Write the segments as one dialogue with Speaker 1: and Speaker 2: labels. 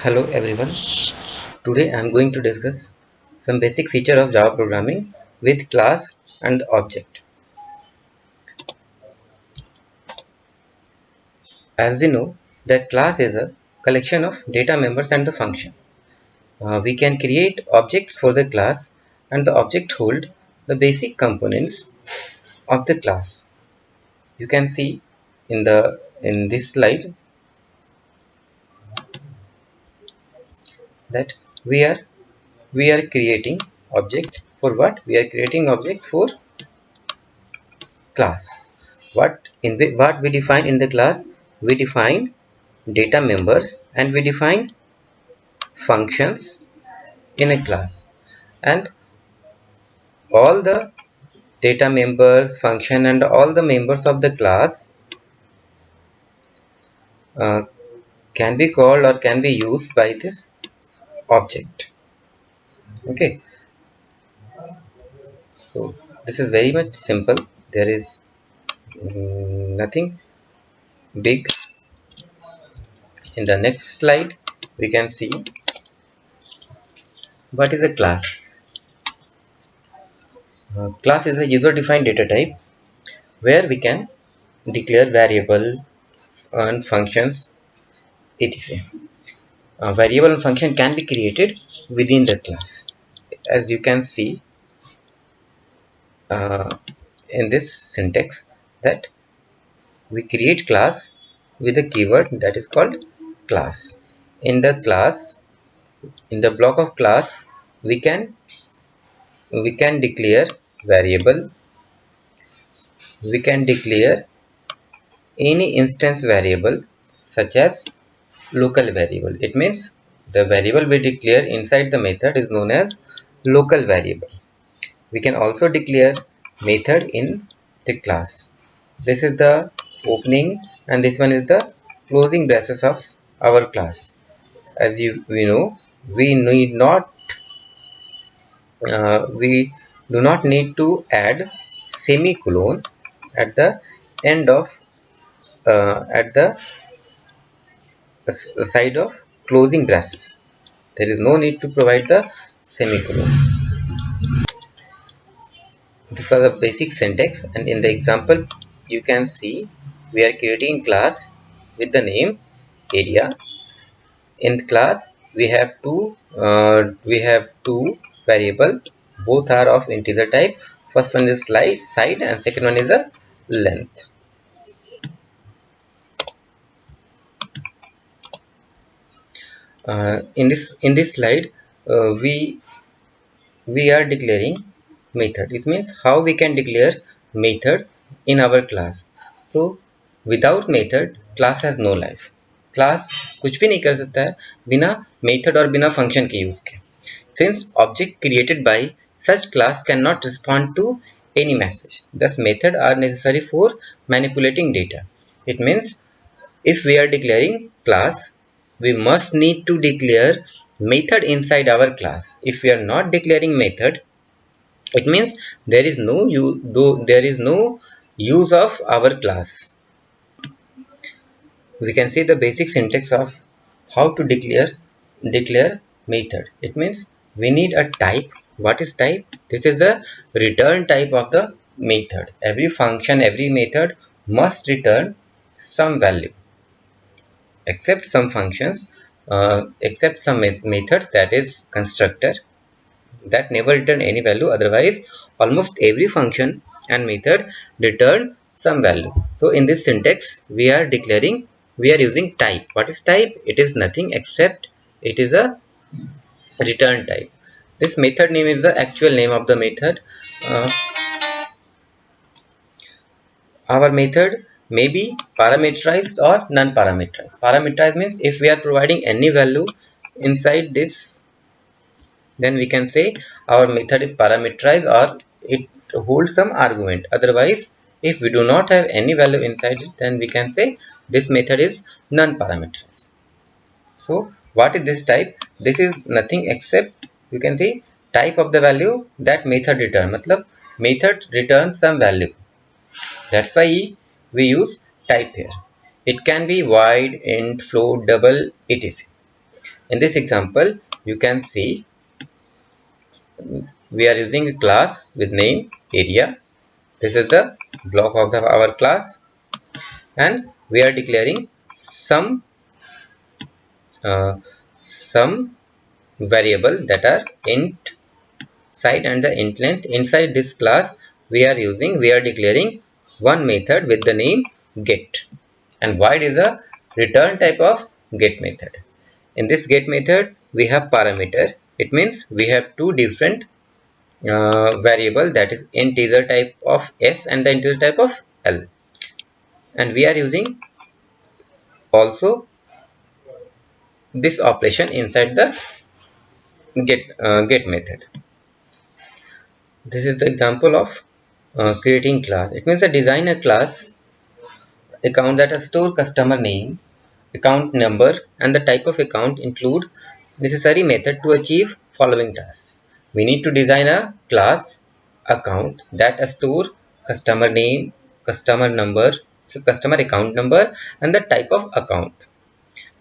Speaker 1: Hello everyone. Today I am going to discuss some basic feature of Java programming with class and object. As we know that class is a collection of data members and the function. We can create objects for the class and the object hold the basic components of the class. You can see in this slide that we are creating object for what? We are creating object for class. What we define in the class? We define data members and we define functions in a class, and all the data members, function, and all the members of the class uh, can be called or can be used by this object. Okay, so this is very much simple. There is nothing big. In the next slide we can see what is a class. Class is a user defined data type where we can declare variable and functions etc. A variable and function can be created within the class. As you can see uh, in this syntax, that we create class with a keyword that is called class. In the class, in the block of class, we can declare variable, we can declare any instance variable such as local variable. It means the variable we declare inside the method is known as local variable. We can also declare method in the class. This is the opening and this one is the closing braces of our class. As we know, we need not we do not need to add semicolon at the end of at the side of closing braces. There is no need to provide the semicolon. This was a basic syntax, and in the example you can see we are creating class with the name area. In the class we have two variable, both are of integer type. First one is side and second one is a length. In this slide we are declaring method. It means how we can declare method in our class. So without method class has no life. Class कुछ भी नहीं कर सकता है बिना method और बिना function के use के. Since object created by such class cannot respond to any message, thus method are necessary for manipulating data. It means if we are declaring class, we must need to declare method inside our class. If we are not declaring method, it means there is no use of our class. We can see the basic syntax of how to declare method. It means we need a type. What is type? This is the return type of the method. Every function, every method must return some value, except some functions, except some methods, that is constructor, that never return any value. Otherwise almost every function and method return some value. So in this syntax we are using type. What is type? It is nothing except it is a return type. This method name is the actual name of the method. uh, our method may be parameterized or non-parameterized. Parameterized means if we are providing any value inside this, then we can say our method is parameterized or it holds some argument. Otherwise, if we do not have any value inside it, then we can say this method is non-parameterized. So what is this type? This is nothing except, you can see, type of the value that method return. Matlab method returns some value. That's why we use type here. It can be void, int, float, double, etc. In this example, you can see we are using a class with name area. This is the block of our class, and we are declaring uh, some variable that are int side and the int length. Inside this class, we are declaring one method with the name get, and void is a return type of get method. In this get method, we have parameter. It means we have two different variable, that is integer type of s and the integer type of l, and we are using also this operation inside the get method. This is the example of creating class. It means a design a class account that store customer name, account number, and the type of account include necessary method to achieve following tasks. We need to design a class account that store customer name, customer number, so customer account number, and the type of account,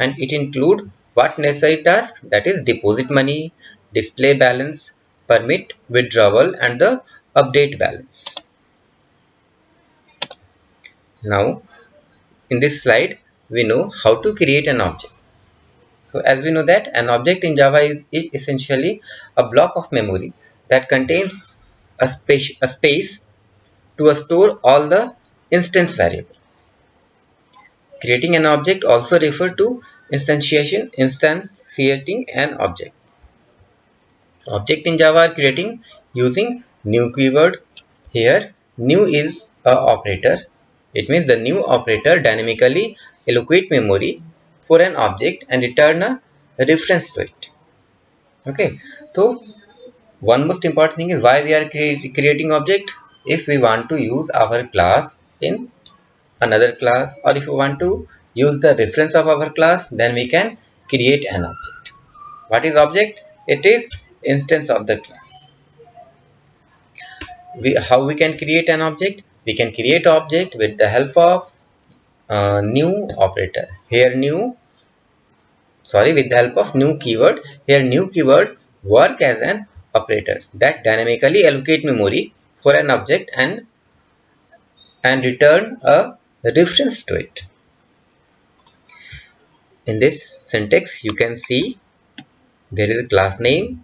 Speaker 1: and it include what necessary task, that is deposit money, display balance, permit withdrawal, and the update balance. Now in this slide, we know how to create an object. So as we know that an object in Java is essentially a block of memory that contains a space to store all the instance variable. Creating an object also refer to instantiating an object. Object in Java are creating using new keyword. Here new is a operator. It means the new operator dynamically allocate memory for an object and return a reference to it. Okay, so one most important thing is why we are creating object. If we want to use our class in another class, or if we want to use the reference of our class, then we can create an object. What is object? It is instance of the class. How we can create an object? We can create object with the help of new operator. Here with the help of new keyword. Here new keyword work as an operator that dynamically allocate memory for an object and return a reference to it. In this syntax, you can see there is a class name,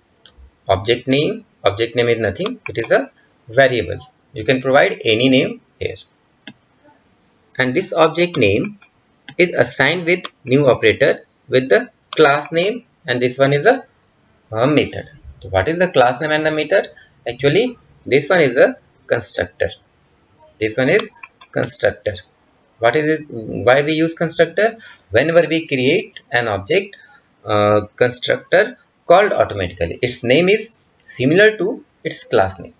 Speaker 1: object name. Object name is nothing, it is a variable. You can provide any name here, and this object name is assigned with new operator with the class name, and this one is a method. So what is the class name and the method? Actually, this one is a constructor. This one is constructor. What is this? Why we use constructor? Whenever we create an object, constructor called automatically. Its name is similar to its class name.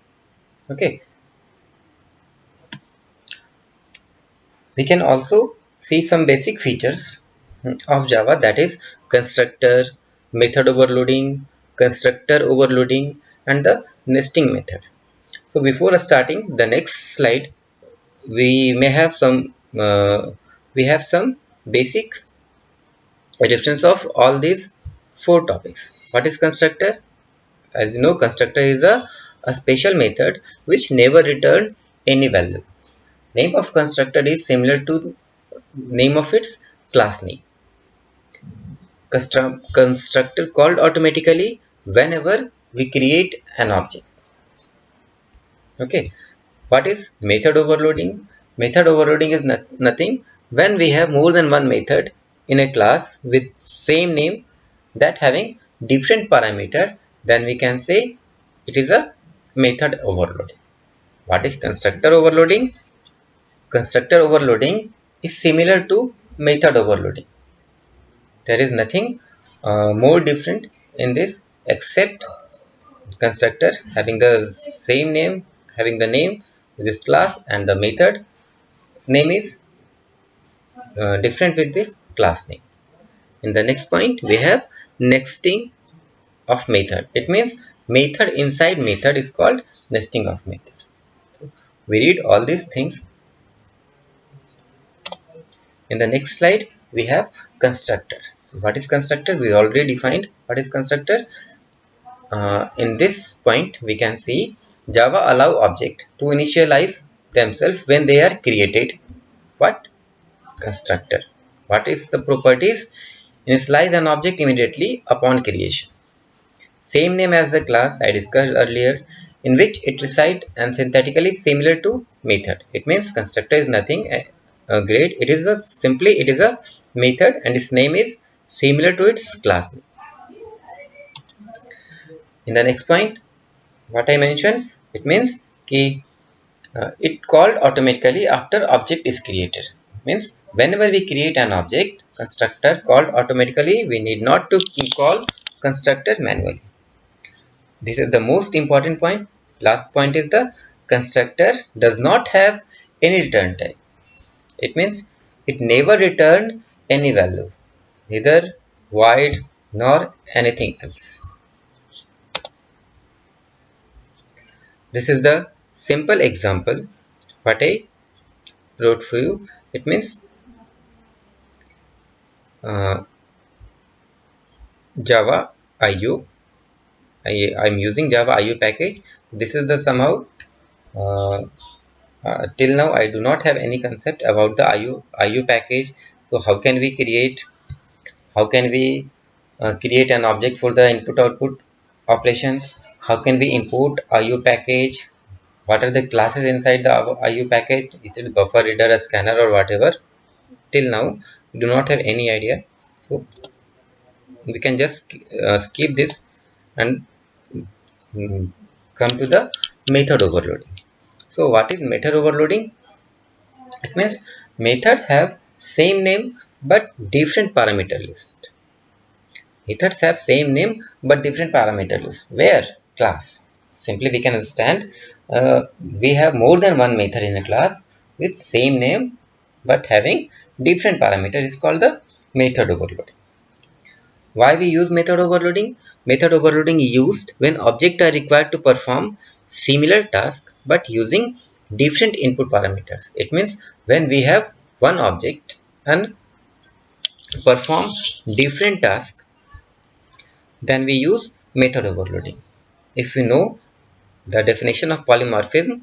Speaker 1: Okay. We can also see some basic features of Java, that is constructor, method overloading, constructor overloading, and the nesting method. So before starting the next slide, we may have some basic reference of all these four topics. What is constructor? As you know, constructor is a special method which never return any value. Name of constructor is similar to name of its class name. Constructor called automatically whenever we create an object. Okay. What is method overloading? Method overloading is nothing when we have more than one method in a class with same name that having different parameter, then we can say it is a method overloading. What is constructor overloading? Constructor overloading is similar to method overloading. There is nothing more different in this except constructor having the same name, having the name this class, and the method name is different with this class name. In the next point, we have nesting of method. It means method inside method is called nesting of method. So we read all these things. In the next slide, we have constructor. What is constructor? We already defined what is constructor. In this point we can see Java allow object to initialize themselves when they are created. What? Constructor. What is the properties? Initialize an object immediately upon creation. Same name as the class I discussed earlier, in which it resides and synthetically similar to method. It means constructor is nothing great. It is a method and its name is similar to its class name. In the next point, what I mentioned, it means key it called automatically after object is created. Means whenever we create an object, constructor called automatically. We need not to call constructor manually. This is the most important point. Last point is the constructor does not have any return type. It means it never returned any value, neither void nor anything else. This is the simple example what I wrote for you. It means uh, Java IO. I'm using Java IO package. This is the somehow uh, till now I do not have any concept about the IO package. So how can we create? How can we create an object for the input output operations? How can we import IO package? What are the classes inside the IO package? Is it buffer reader, a scanner, or whatever? Till now, we do not have any idea. So we can just skip this and come to the method overloading. So what is method overloading? It means method have same name but different parameter list. Methods have same name but different parameter list. Where? Class. Simply we can understand we have more than one method in a class with same name but having different parameter is called the method overloading. Why we use method overloading? Method overloading is used when objects are required to perform similar tasks but using different input parameters. It means when we have one object and perform different tasks, then we use method overloading. If we know the definition of polymorphism,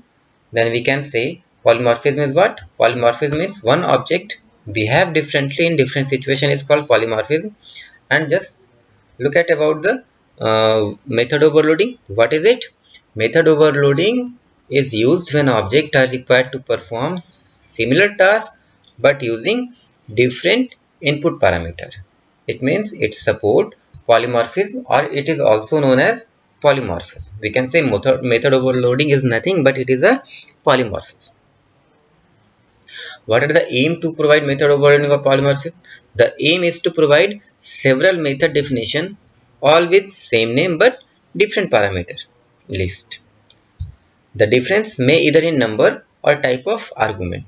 Speaker 1: then we can say polymorphism is what? Polymorphism means one object behave differently in different situation is called polymorphism. And just look at about the method overloading. What is it? Method overloading is used when objects are required to perform similar tasks but using different input parameter. It means it support polymorphism, or it is also known as polymorphism. We can say method overloading is nothing but it is a polymorphism. What are the aim to provide method overloading or polymorphism? The aim is to provide several method definition all with same name but different parameter list. The difference may either in number or type of argument.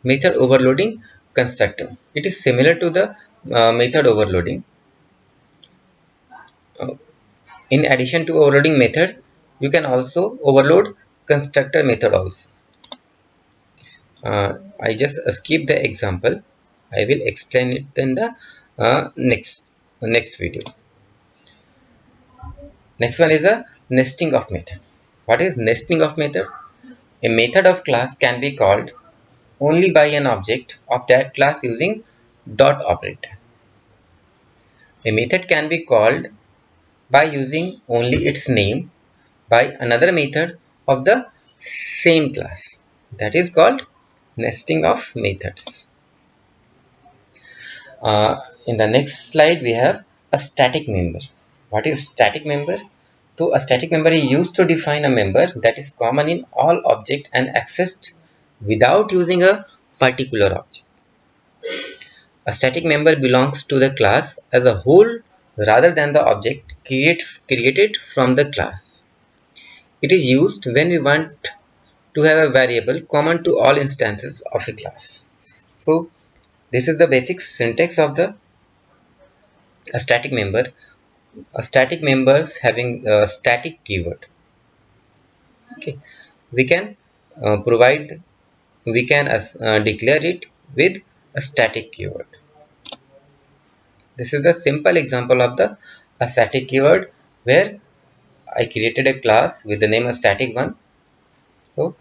Speaker 1: Method overloading constructor. It is similar to the method overloading. Uh, in addition to overloading method, you can also overload constructor method also. I just skip the example. I will explain it in the next video. Next one is a nesting of method. What is nesting of method? A method of class can be called only by an object of that class using dot operator. A method can be called by using only its name by another method of the same class. That is called nesting of methods. In the next slide, we have a static member. What is static member? So a static member is used to define a member that is common in all objects and accessed without using a particular object. A static member belongs to the class as a whole rather than the object created from the class. It is used when we want to have a variable common to all instances of a class. So this is the basic syntax of the a static member. A static members having a static keyword. Okay, we can provide we can declare it with a static keyword. This is the simple example of the a static keyword, where I created a class with the name of static one. So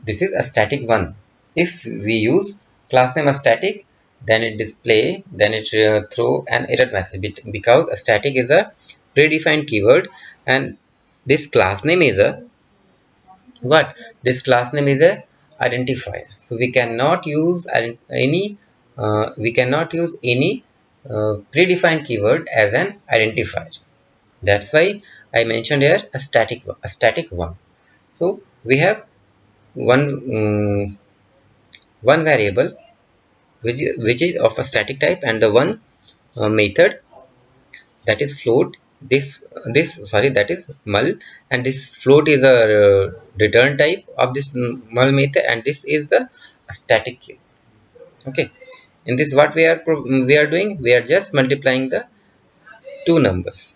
Speaker 1: this is a static one. If we use class name as static, then it throw an error message, because a static is a predefined keyword, and this class name is a what? This class name is a identifier. So we cannot use any predefined keyword as an identifier. That's why I mentioned here a static one. So we have one one variable which is of a static type, and the one method, that is float. That is null, and this float is a return type of this null method, and this is the static key. Okay, in this, what we are doing, we are just multiplying the two numbers.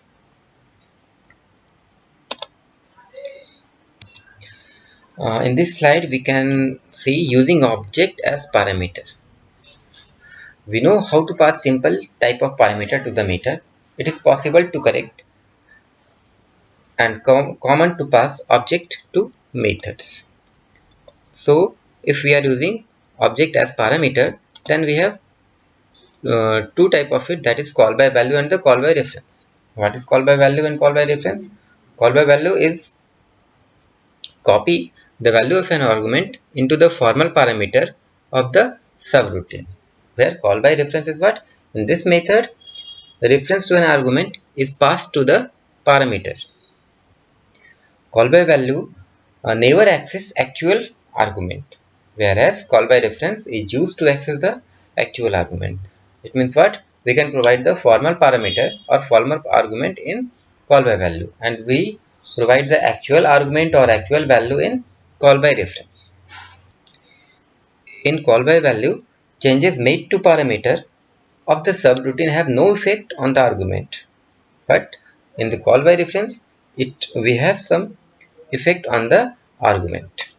Speaker 1: In this slide we can see using object as parameter. We know how to pass simple type of parameter to the method. It is possible to correct and common to pass object to methods. So if we are using object as parameter, then we have two type of it, that is call by value and the call by reference. What is call by value and call by reference? Call by value is copy the value of an argument into the formal parameter of the subroutine, where call by reference is what? In this method, the reference to an argument is passed to the parameter. Call by value never access actual argument, whereas call by reference is used to access the actual argument. It means what? We can provide the formal parameter or formal argument in call by value, and we provide the actual argument or actual value in call by reference. In call by value, changes made to parameter of the subroutine have no effect on the argument, but in the call by reference, we have some effect on the argument.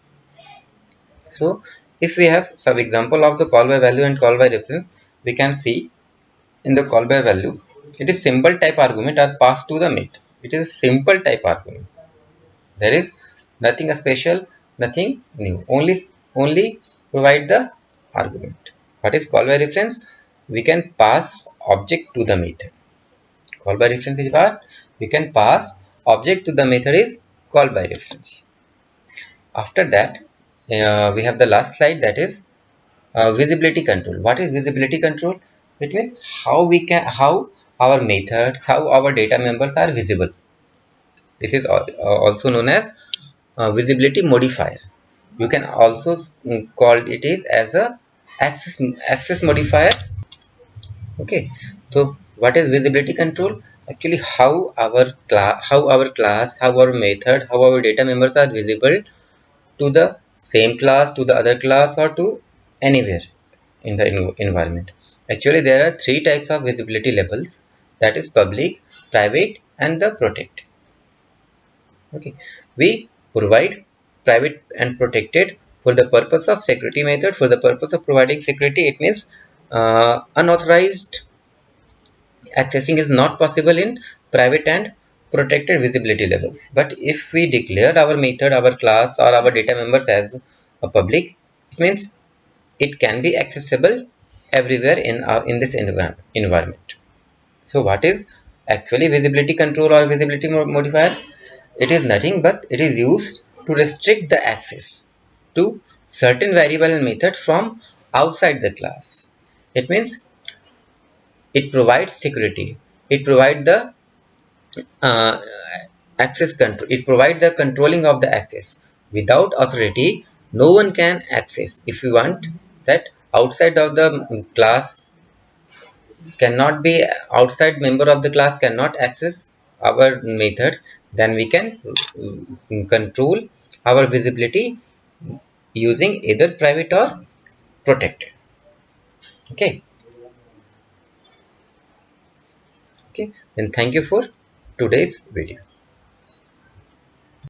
Speaker 1: So if we have some example of the call by value and call by reference, we can see in the call by value, it is symbol type argument are passed to the method. It is a simple type argument. There is nothing special, nothing new. Only provide the argument. What is call by reference? We can pass object to the method. Call by reference is what? We can pass object to the method is call by reference. After that, we have the last slide, that is visibility control. What is visibility control? It means how our methods, how our data members are visible. This is also known as visibility modifier. You can also call it is as a access modifier. Okay, so what is visibility control? Actually, how our class, how our method, how our data members are visible to the same class, to the other class, or to anywhere in the environment. Actually, there are three types of visibility levels, that is public, private, and the protected. Okay, we provide private and protected for the purpose of security method. For the purpose of providing security, it means unauthorized accessing is not possible in private and protected visibility levels. But if we declare our method, our class, or our data members as a public, it means it can be accessible everywhere in this environment. So what is actually visibility control or visibility modifier? It is nothing but it is used to restrict the access to certain variable and method from outside the class. It means it provides security. It provides the uh, access control. It provides the controlling of the access. Without authority, no one can access. If we want that outside of the class cannot be outside member of the class cannot access our methods, then we can control our visibility using either private or protected. Okay. Okay, then thank you for today's video.